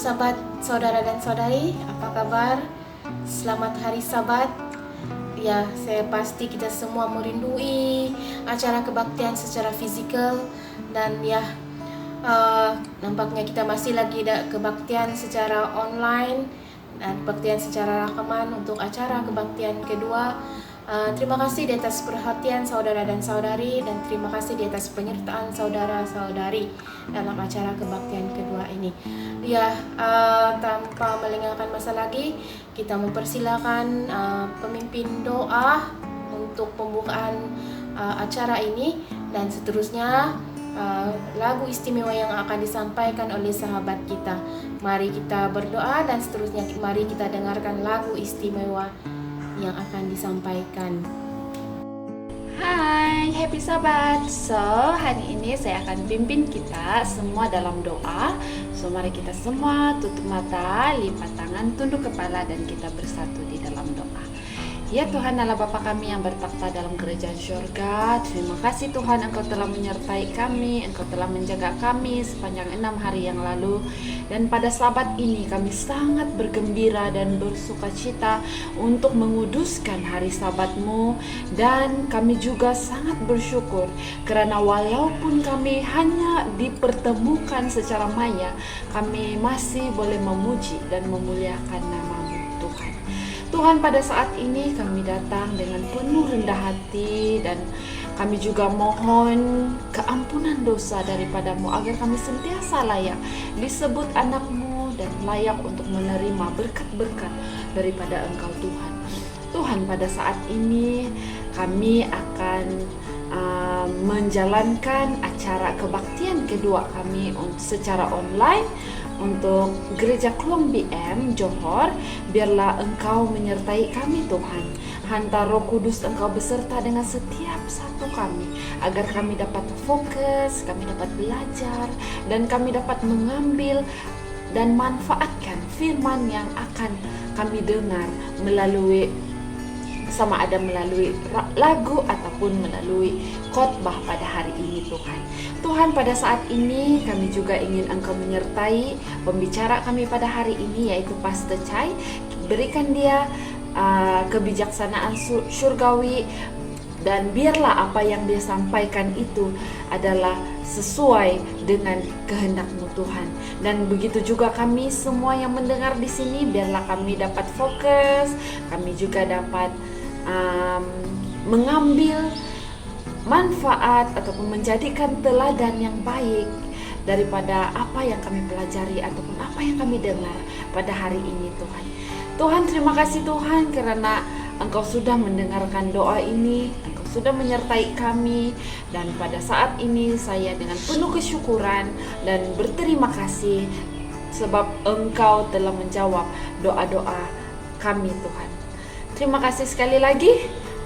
sahabat, saudara dan saudari, apa kabar? Selamat hari Sabat. Ya, saya pasti kita semua merindui acara kebaktian secara fisikal. Dan ya, nampaknya kita masih lagi ada kebaktian secara online dan kebaktian secara rakaman untuk acara kebaktian kedua. Terima kasih di atas perhatian saudara dan saudari, dan terima kasih di atas penyertaan saudara-saudari dalam acara kebaktian kedua ini. Ya, tanpa melengahkan masa lagi, kita mempersilakan pemimpin doa untuk pembukaan acara ini, dan seterusnya lagu istimewa yang akan disampaikan oleh sahabat kita. Mari kita berdoa, dan seterusnya mari kita dengarkan lagu istimewa yang akan disampaikan. Hai, happy Sabat. So, hari ini saya akan pimpin kita semua dalam doa. So, mari kita semua tutup mata, lipat tangan, tunduk kepala, dan kita bersatu di dalam doa. Ya Tuhan Allah Bapa kami yang bertakhta dalam kerajaan surga, terima kasih Tuhan Engkau telah menyertai kami, Engkau telah menjaga kami sepanjang 6 hari yang lalu. Dan pada Sabat ini kami sangat bergembira dan bersuka cita untuk menguduskan hari Sabat-Mu. Dan kami juga sangat bersyukur karena walaupun kami hanya dipertemukan secara maya, kami masih boleh memuji dan memuliakan nama-Mu Tuhan. Tuhan, pada saat ini kami datang dengan penuh rendah hati, dan kami juga mohon keampunan dosa daripada-Mu agar kami sentiasa layak disebut anak-Mu dan layak untuk menerima berkat-berkat daripada Engkau Tuhan. Tuhan, pada saat ini kami akan menjalankan acara kebaktian kedua kami secara online untuk Gereja Kluang BM Johor. Biarlah Engkau menyertai kami Tuhan. Hantar Roh Kudus Engkau beserta dengan setiap satu kami, agar kami dapat fokus, kami dapat belajar, dan kami dapat mengambil dan manfaatkan firman yang akan kami dengar melalui sama ada melalui lagu ataupun melalui khotbah pada hari ini Tuhan. Tuhan, pada saat ini kami juga ingin Engkau menyertai pembicara kami pada hari ini, yaitu Pastor Chai. Berikan dia kebijaksanaan surgawi, dan biarlah apa yang dia sampaikan itu adalah sesuai dengan kehendak-Mu Tuhan. Dan begitu juga kami semua yang mendengar di sini, biarlah kami dapat fokus, kami juga dapat mengambil manfaat ataupun menjadikan teladan yang baik daripada apa yang kami pelajari ataupun apa yang kami dengar pada hari ini Tuhan. Tuhan, terima kasih Tuhan karena Engkau sudah mendengarkan doa ini, Engkau sudah menyertai kami, dan pada saat ini saya dengan penuh kesyukuran dan berterima kasih sebab Engkau telah menjawab doa-doa kami Tuhan. Terima kasih sekali lagi,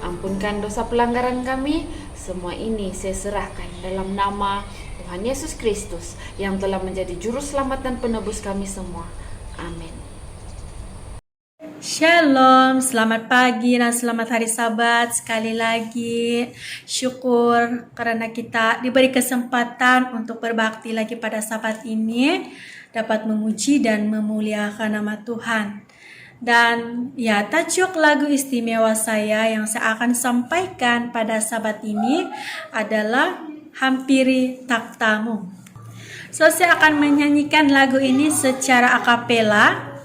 ampunkan dosa pelanggaran kami. Semua ini saya serahkan dalam nama Tuhan Yesus Kristus yang telah menjadi juru selamat dan penebus kami semua. Amin. Shalom, selamat pagi dan selamat hari Sabat. Sekali lagi syukur karena kita diberi kesempatan untuk berbakti lagi pada Sabat ini, dapat memuji dan memuliakan nama Tuhan. Dan ya, tajuk lagu istimewa saya yang saya akan sampaikan pada Sabat ini adalah Hampiri Takhta-Mu. So, saya akan menyanyikan lagu ini secara akapela.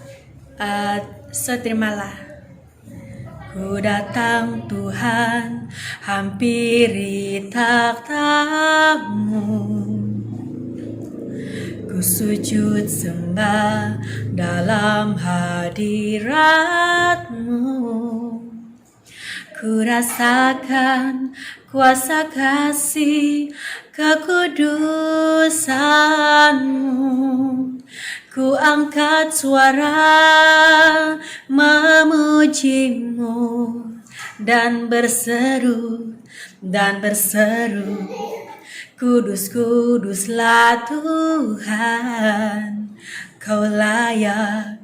So, terimalah. Ku datang Tuhan, hampiri takhta-Mu. Ku sujud sembah dalam hadirat-Mu. Ku rasakan kuasa kasih kekudusan-Mu. Ku angkat suara memuji-Mu dan berseru, kudus, kuduslah Tuhan. Kau layak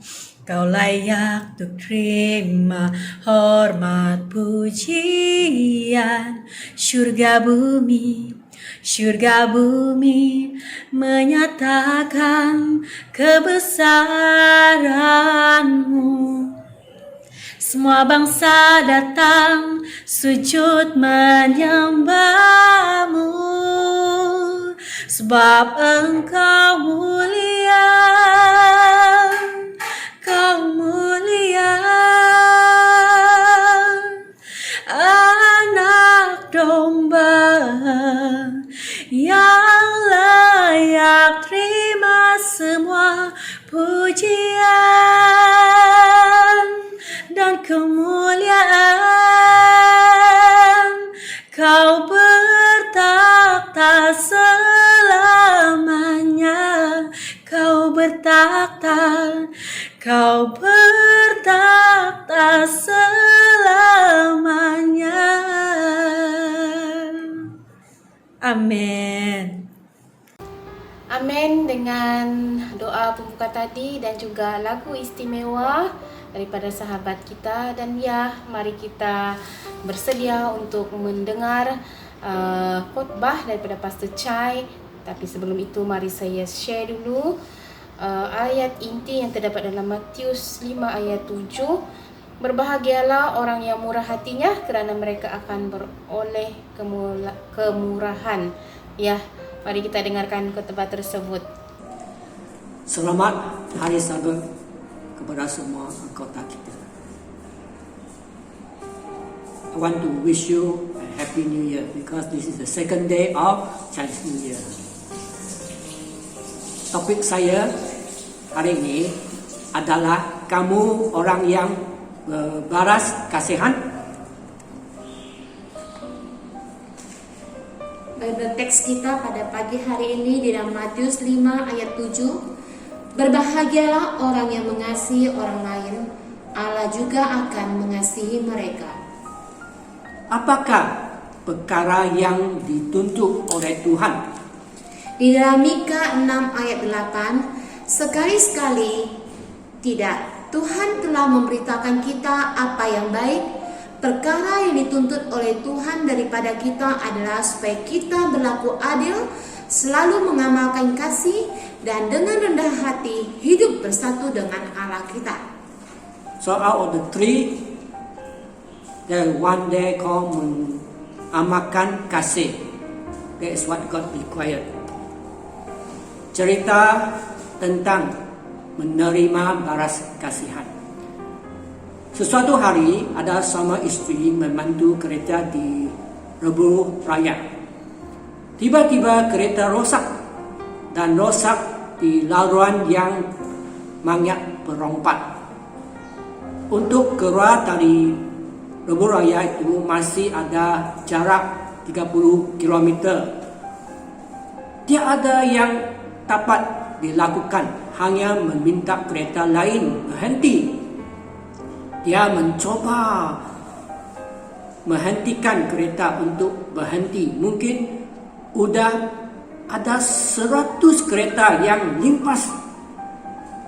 untuk terima hormat pujian. Surga bumi Syurga bumi menyatakan kebesaran-Mu. Semua bangsa datang sujud menyembah-Mu, sebab Engkau mulia, Kau mulia. Anak domba yang layak terima semua pujian dan kemuliaan. Kau bertakhta selamanya, Kau bertakhta, Kau bertakhta selamanya. Amin. Amin dengan doa pembuka tadi dan juga lagu istimewa daripada sahabat kita. Dan ya, mari kita bersedia untuk mendengar khotbah daripada Pastor Chai. Tapi sebelum itu mari saya share dulu ayat inti yang terdapat dalam Matius 5 ayat 7. Berbahagialah orang yang murah hatinya, kerana mereka akan beroleh kemurahan. Ya, mari kita dengarkan khotbah tersebut. Selamat Hari Sabat kepada semua anggota kita. I want to wish you a Happy New Year because this is the second day of Chinese New Year. Topik saya hari ini adalah kamu orang yang berbalas kasihan. Bible teks kita pada pagi hari ini di dalam Matius 5 ayat 7. Berbahagialah orang yang mengasihi orang lain, Allah juga akan mengasihi mereka. Apakah perkara yang dituntut oleh Tuhan? Di dalam Mika 6 ayat 8, sekali-sekali tidak, Tuhan telah memberitakan kita apa yang baik. Perkara yang dituntut oleh Tuhan daripada kita adalah supaya kita berlaku adil, selalu mengamalkan kasih, dan dengan rendah hati hidup bersatu dengan Allah kita. So out of the three, there one day called mengamalkan kasih. That is what God required. Cerita tentang menerima balas kasihan. Sesuatu hari ada sama istri memandu kereta di Rebu Raya. Tiba-tiba kereta rosak dan rosak di laluan yang banyak perompak. Untuk keluar dari Rebu Raya itu masih ada jarak 30 km. Tiada yang dapat dilakukan, hanya meminta kereta lain berhenti. Dia mencoba menghentikan kereta untuk berhenti. Mungkin sudah ada 100 kereta yang limpas,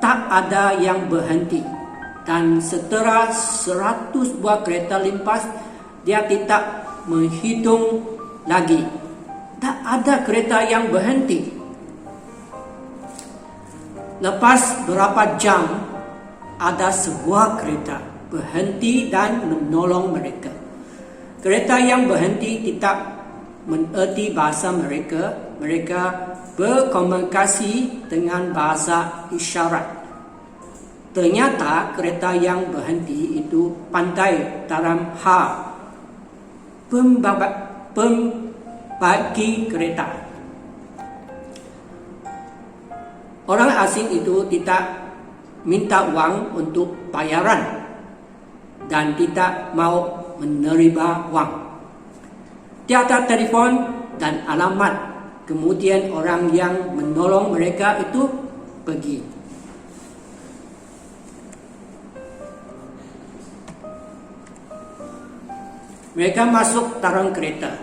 tak ada yang berhenti. Dan setelah 100 buah kereta limpas, dia tidak menghitung lagi. Tak ada kereta yang berhenti. Lepas berapa jam, ada sebuah kereta berhenti dan menolong mereka. Kereta yang berhenti tidak mengerti bahasa mereka. Mereka berkomunikasi dengan bahasa isyarat. Ternyata kereta yang berhenti itu pandai dalam hal membagi kereta. Orang asing itu tidak minta uang untuk bayaran dan tidak mau menerima uang. Tiada telefon dan alamat. Kemudian orang yang menolong mereka itu pergi. Mereka masuk dalam kereta.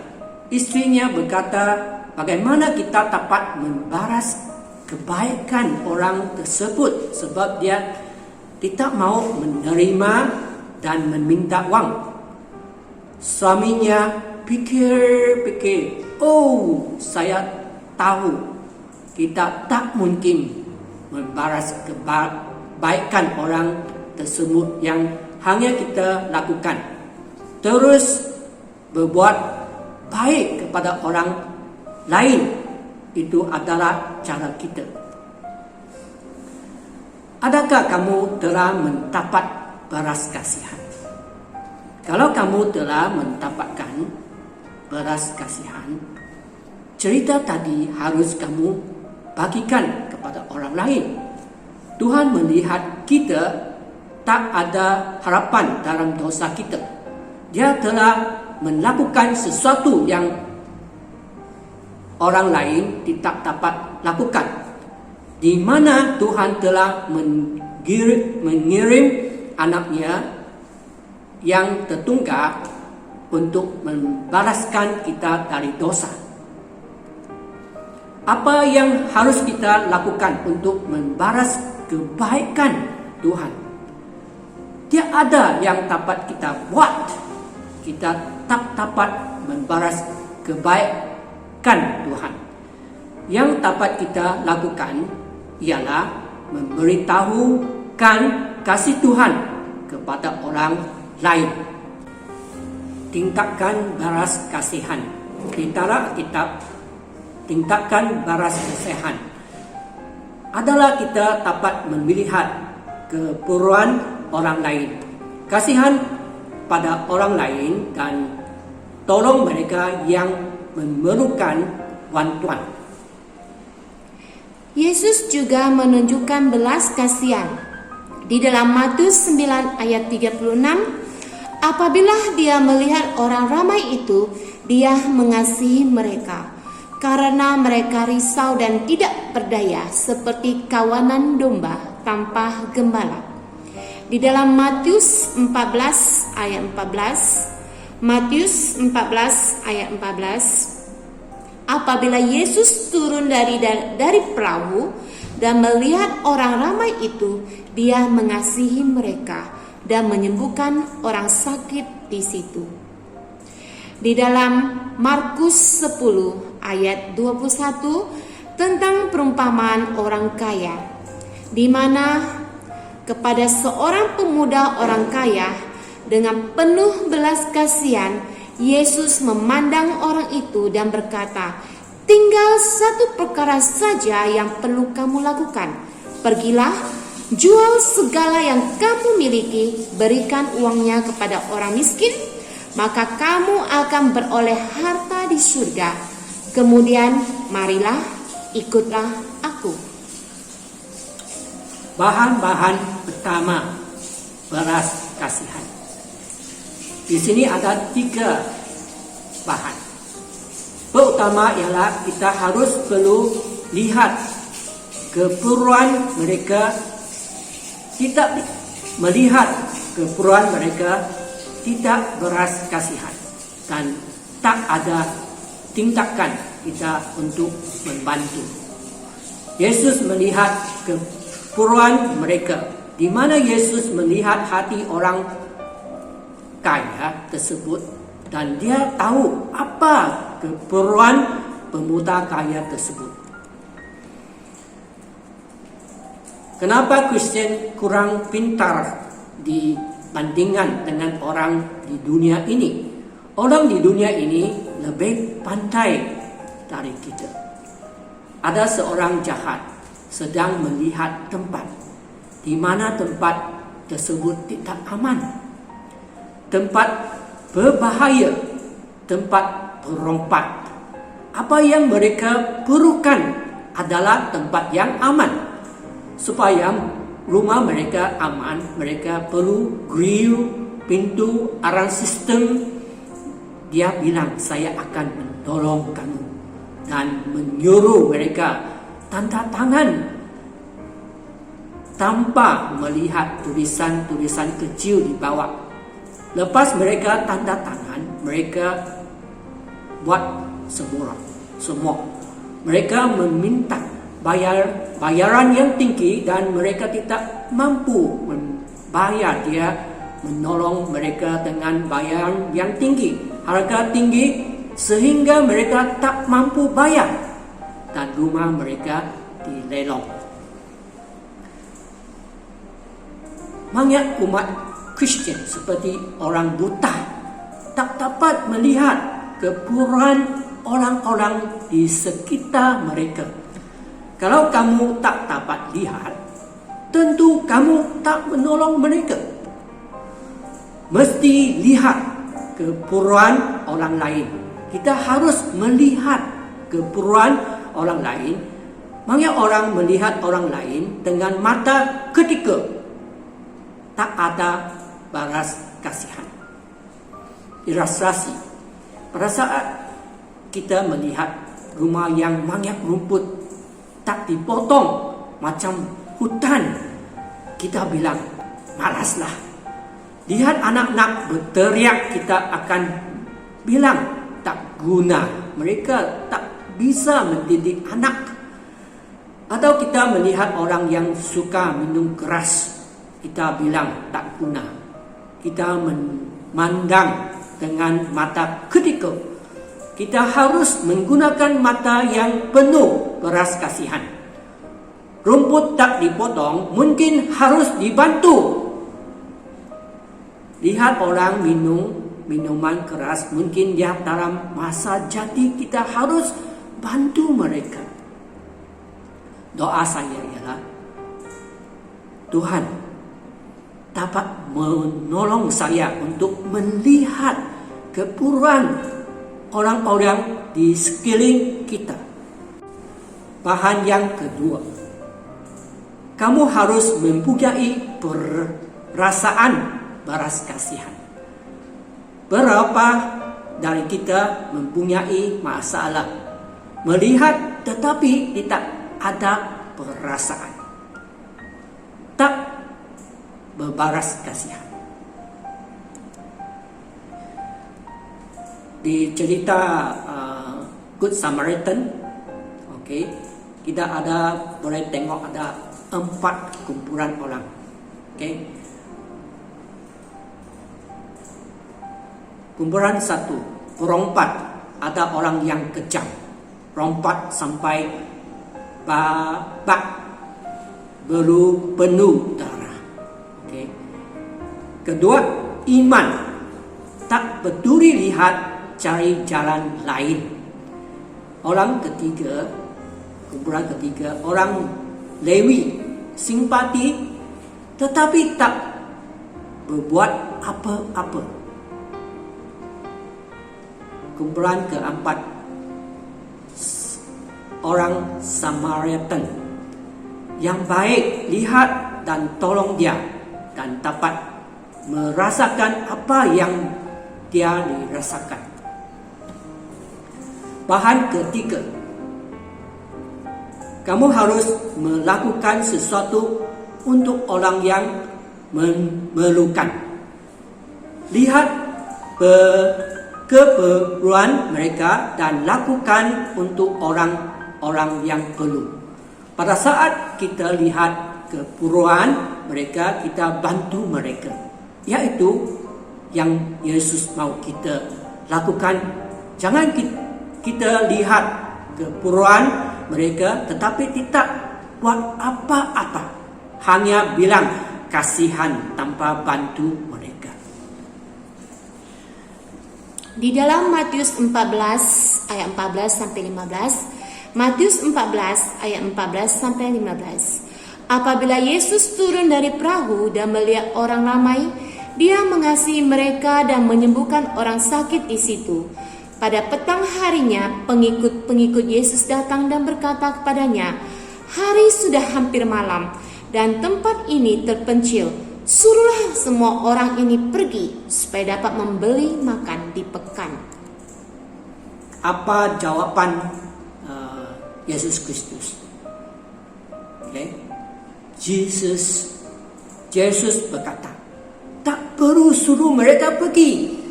Istrinya berkata, bagaimana kita dapat membalas kebaikan orang tersebut sebab dia tidak mau menerima dan meminta uang. Suaminya pikir-pikir, oh, saya tahu kita tak mungkin membalas kebaikan orang tersebut yang hanya kita lakukan. Terus berbuat baik kepada orang lain, itu adalah cara kita. Adakah kamu telah mendapat belas kasihan? Kalau kamu telah mendapatkan belas kasihan, cerita tadi harus kamu bagikan kepada orang lain. Tuhan melihat kita tak ada harapan dalam dosa kita. Dia telah melakukan sesuatu yang orang lain tidak dapat lakukan, di mana Tuhan telah mengirim anaknya yang tertunggal untuk membalaskan kita dari dosa. Apa yang harus kita lakukan untuk membalas kebaikan Tuhan? Tiada yang dapat kita buat. Kita tak dapat membalas kebaikan Tuhan. Yang dapat kita lakukan ialah memberitahukan kasih Tuhan kepada orang lain. Tingkatkan belas kasihan. Antara kitab tingkatkan belas kasihan adalah kita dapat melihat keperluan orang lain, kasihan pada orang lain, dan tolong mereka yang memerlukan bantuan. Yesus juga menunjukkan belas kasihan di dalam Matius 9 ayat 36. Apabila dia melihat orang ramai itu, dia mengasihi mereka, karena mereka risau dan tidak berdaya seperti kawanan domba tanpa gembala. Di dalam Matius 14 ayat 14, Matius 14 ayat 14, apabila Yesus turun dari perahu dan melihat orang ramai itu, dia mengasihi mereka dan menyembuhkan orang sakit di situ. Di dalam Markus 10 ayat 21 tentang perumpamaan orang kaya, di mana kepada seorang pemuda orang kaya dengan penuh belas kasihan Yesus memandang orang itu dan berkata, tinggal satu perkara saja yang perlu kamu lakukan. Pergilah, jual segala yang kamu miliki, berikan uangnya kepada orang miskin, maka kamu akan beroleh harta di surga. Kemudian marilah, ikutlah aku. Bahan-bahan pertama belas kasihan. Di sini ada 3 bahan. Pertama ialah kita harus perlu lihat keperluan mereka, tidak melihat keperluan mereka, tidak belas kasihan, dan tak ada tindakan kita untuk membantu. Yesus melihat keperluan mereka, di mana Yesus melihat hati orang kaya tersebut, dan dia tahu apa keperluan pemuda kaya tersebut. Kenapa Kristen kurang pintar dibandingkan dengan orang di dunia ini? Orang di dunia ini lebih pandai dari kita. Ada seorang jahat sedang melihat tempat di mana tempat tersebut tidak aman, tempat berbahaya, tempat perompak. Apa yang mereka perlukan adalah tempat yang aman. Supaya rumah mereka aman, mereka perlu grill, pintu, arang sistem. Dia bilang, saya akan menolong kamu, dan menyuruh mereka tanda tangan tanpa melihat tulisan-tulisan kecil di bawah. Lepas mereka tanda tangan, mereka buat semua. Mereka meminta bayaran yang tinggi, dan mereka tidak mampu membayar. Dia menolong mereka dengan bayaran yang tinggi, harga tinggi, sehingga mereka tak mampu bayar dan rumah mereka dilelong. Banyak umat Kristian seperti orang buta tak dapat melihat keburukan orang-orang di sekitar mereka. Kalau kamu tak dapat lihat, tentu kamu tak menolong mereka. Mesti lihat keburukan orang lain. Kita harus melihat keburukan orang lain. Banyak orang melihat orang lain dengan mata ketika tak ada balas kasihan. Ilustrasi. Pada saat kita melihat rumah yang banyak rumput tak dipotong macam hutan, kita bilang, malaslah. Lihat anak-anak berteriak, kita akan bilang tak guna. Mereka tak bisa mendidik anak. Atau kita melihat orang yang suka minum keras, kita bilang tak guna. Kita memandang dengan mata ketika. Kita harus menggunakan mata yang penuh belas kasihan. Rumput tak dipotong, mungkin harus dibantu. Lihat orang minum minuman keras, mungkin dia dalam masa jati, kita harus bantu mereka. Doa saya ialah, Tuhan dapat menolong saya untuk melihat keburukan orang-orang di sekeliling kita. Bahan yang kedua, kamu harus mempunyai perasaan balas kasihan. Berapa dari kita mempunyai masalah, melihat tetapi tidak ada perasaan, tak berbalas kasihan. Di cerita Good Samaritan, kita boleh tengok ada 4 kumpulan orang. Kumpulan 1, perompak. Ada orang yang kejam, rompat sampai babak belum penuh darah. Kedua, iman, tak peduli lihat, cari jalan lain. Kumpulan ketiga, orang Lewi, simpati tetapi tak berbuat apa-apa. Kumpulan keempat, orang Samaritan yang baik, lihat dan tolong dia dan dapat merasakan apa yang dia dirasakan. Bahan ketiga, kamu harus melakukan sesuatu untuk orang yang memerlukan. Lihat keperluan mereka dan lakukan untuk orang-orang yang perlu. Pada saat kita lihat keperluan mereka, kita bantu mereka. Yaitu yang Yesus mau kita lakukan. Jangan kita lihat keperluan mereka tetapi tidak buat apa-apa, hanya bilang kasihan tanpa bantu mereka. Di dalam Matius 14 ayat 14 sampai 15, Matius 14 ayat 14 sampai 15. Apabila Yesus turun dari perahu dan melihat orang ramai, dia mengasihi mereka dan menyembuhkan orang sakit di situ. Pada petang harinya, pengikut-pengikut Yesus datang dan berkata kepadanya, "Hari sudah hampir malam dan tempat ini terpencil. Suruhlah semua orang ini pergi supaya dapat membeli makan di pekan." Apa jawaban Yesus Kristus? Yesus berkata, tak perlu suruh mereka pergi.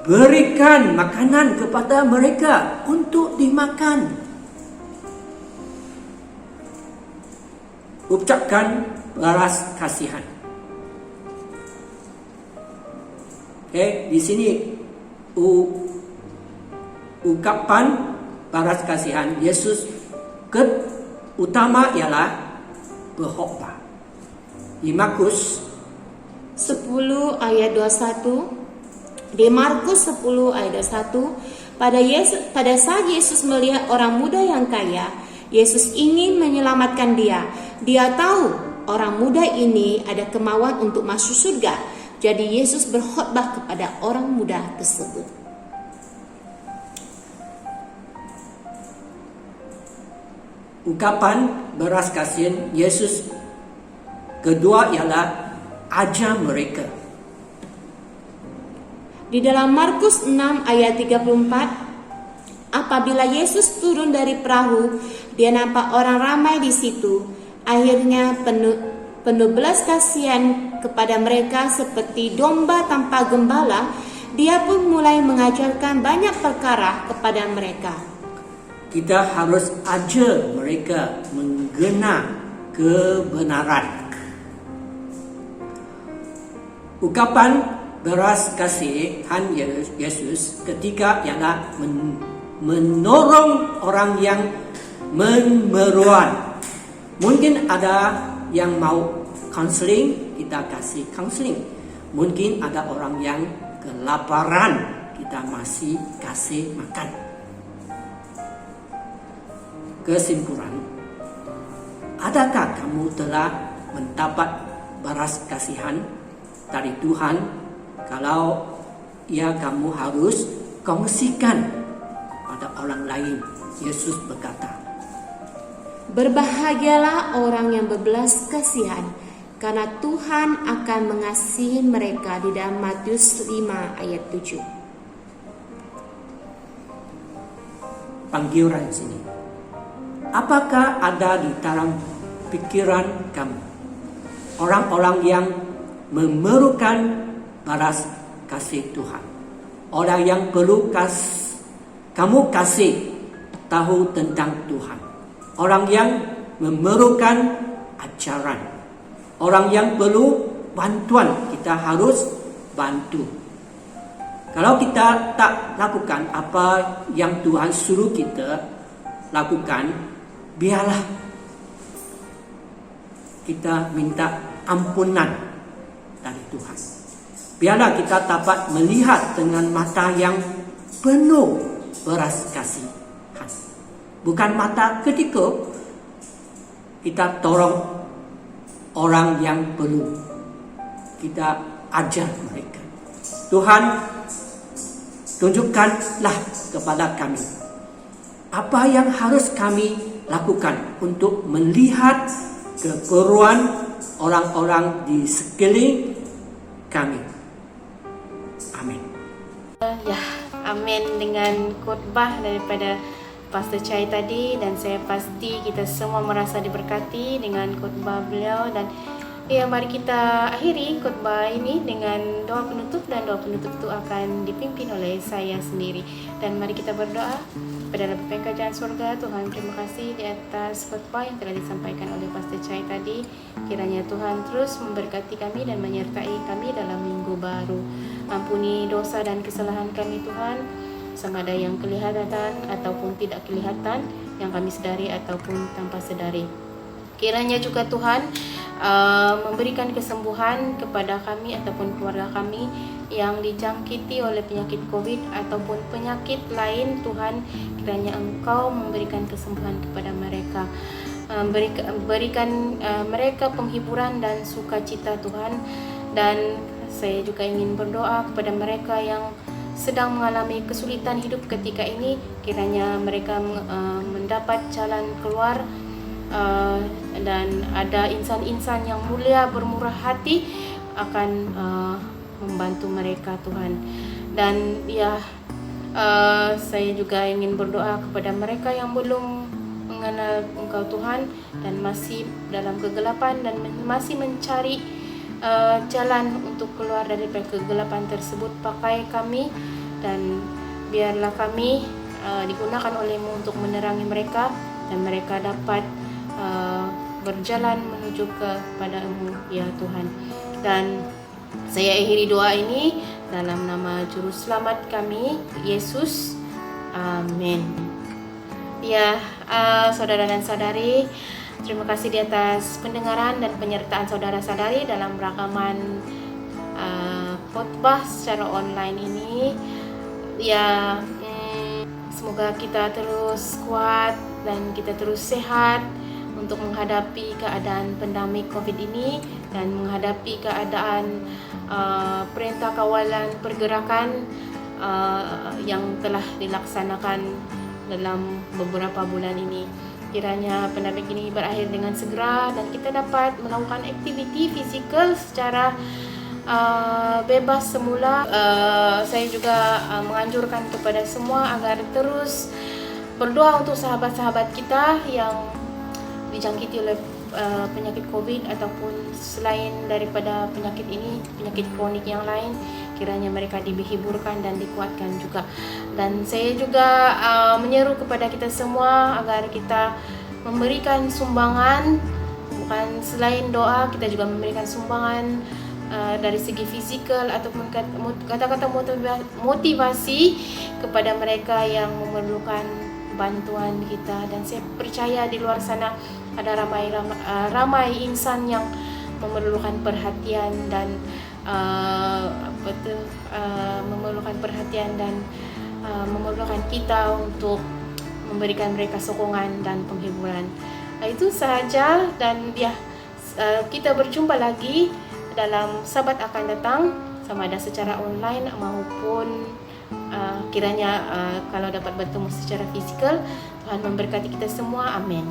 Berikan makanan kepada mereka untuk dimakan. Ucapkan balas kasihan. Di sini ungkapan balas kasihan Yesus utama ialah berkhotbah. Di Markus 10 ayat 21, di Markus 10 ayat 21, pada saat Yesus melihat orang muda yang kaya, Yesus ingin menyelamatkan dia. Dia tahu orang muda ini ada kemauan untuk masuk surga. Jadi Yesus berkhotbah kepada orang muda tersebut. Ungkapan belas kasihan Yesus kedua ialah ajar mereka. Di dalam Markus 6 ayat 34, apabila Yesus turun dari perahu, dia nampak orang ramai di situ. Akhirnya penuh belas kasihan kepada mereka seperti domba tanpa gembala. Dia pun mulai mengajarkan banyak perkara kepada mereka. Kita harus ajar mereka mengenal kebenaran. Ungkapan belas kasihan Yesus ketiga ialah menolong orang yang memerlukan. Mungkin ada yang mau counseling, kita kasih counseling. Mungkin ada orang yang kelaparan, kita masih kasih makan. Kesimpulan, adakah kamu telah mendapat belas kasihan dari Tuhan? Kalau ya, kamu harus kongsikan pada orang lain. Yesus berkata, Berbahagialah orang yang berbelas kasihan, karena Tuhan akan mengasihi mereka, di dalam Matius 5 ayat 7. Panggilan sini, apakah ada di dalam pikiran kamu orang-orang yang memerlukan balas kasih Tuhan? Orang yang perlu kamu kasih tahu tentang Tuhan. Orang yang memerlukan ajaran. Orang yang perlu bantuan, kita harus bantu. Kalau kita tak lakukan apa yang Tuhan suruh kita lakukan, biarlah kita minta ampunan dari Tuhan. Biarlah kita dapat melihat dengan mata yang penuh belas kasihan. Bukan mata ketika kita tolong orang yang perlu, kita ajar mereka. Tuhan, tunjukkanlah kepada kami apa yang harus kami lakukan untuk melihat keperluan orang-orang di sekeliling kami. Amin. Ya, amin dengan khotbah daripada Pastor Chai tadi, dan saya pasti kita semua merasa diberkati dengan khotbah beliau. Dan ya, mari kita akhiri khotbah ini dengan doa penutup, dan doa penutup itu akan dipimpin oleh saya sendiri. Dan mari kita berdoa. Pada Bapa yang kerajaan surga, Tuhan, terima kasih di atas khotbah yang telah disampaikan oleh Pastor Chai tadi. Kiranya Tuhan terus memberkati kami dan menyertai kami dalam minggu baru. Ampuni dosa dan kesalahan kami, Tuhan, sama ada yang kelihatan ataupun tidak kelihatan, yang kami sedari ataupun tanpa sedari. Kiranya juga Tuhan memberikan kesembuhan kepada kami ataupun keluarga kami yang dijangkiti oleh penyakit COVID ataupun penyakit lain. Tuhan, kiranya Engkau memberikan kesembuhan kepada mereka, berikan mereka penghiburan dan sukacita, Tuhan. Dan saya juga ingin berdoa kepada mereka yang sedang mengalami kesulitan hidup ketika ini. Kiranya mereka mendapat jalan keluar, dan ada insan-insan yang mulia bermurah hati akan membantu mereka, Tuhan. Dan ya, saya juga ingin berdoa kepada mereka yang belum mengenal Engkau, Tuhan, dan masih dalam kegelapan dan masih mencari jalan untuk keluar dari kegelapan tersebut. Pakai kami dan biarlah kami digunakan oleh-Mu untuk menerangi mereka, dan mereka dapat berjalan menuju kepada-Mu, ya Tuhan. Dan saya akhiri doa ini dalam nama Juru Selamat kami, Yesus. Amin. Ya, saudara dan saudari, terima kasih di atas pendengaran dan penyertaan saudara-saudari dalam rakaman khotbah secara online ini. Ya, semoga kita terus kuat dan kita terus sehat untuk menghadapi keadaan pandemik COVID ini dan menghadapi keadaan perintah kawalan pergerakan yang telah dilaksanakan dalam beberapa bulan ini. Kiranya pandemik ini berakhir dengan segera dan kita dapat melakukan aktiviti fizikal secara bebas semula. Saya juga menganjurkan kepada semua agar terus berdoa untuk sahabat-sahabat kita yang dijangkiti oleh penyakit COVID ataupun selain daripada penyakit ini, penyakit kronik yang lain, kiranya mereka dihiburkan dan dikuatkan juga. Dan saya juga menyeru kepada kita semua agar kita memberikan sumbangan, bukan selain doa, kita juga memberikan sumbangan dari segi fisikal ataupun kata-kata motivasi kepada mereka yang memerlukan bantuan kita. Dan saya percaya di luar sana ada ramai insan yang memerlukan perhatian dan memerlukan kita untuk memberikan mereka sokongan dan penghiburan. Itu sahaja, dan ya, kita berjumpa lagi dalam Sabat akan datang, sama ada secara online maupun kiranya kalau dapat bertemu secara fisikal. Tuhan memberkati kita semua. Amin.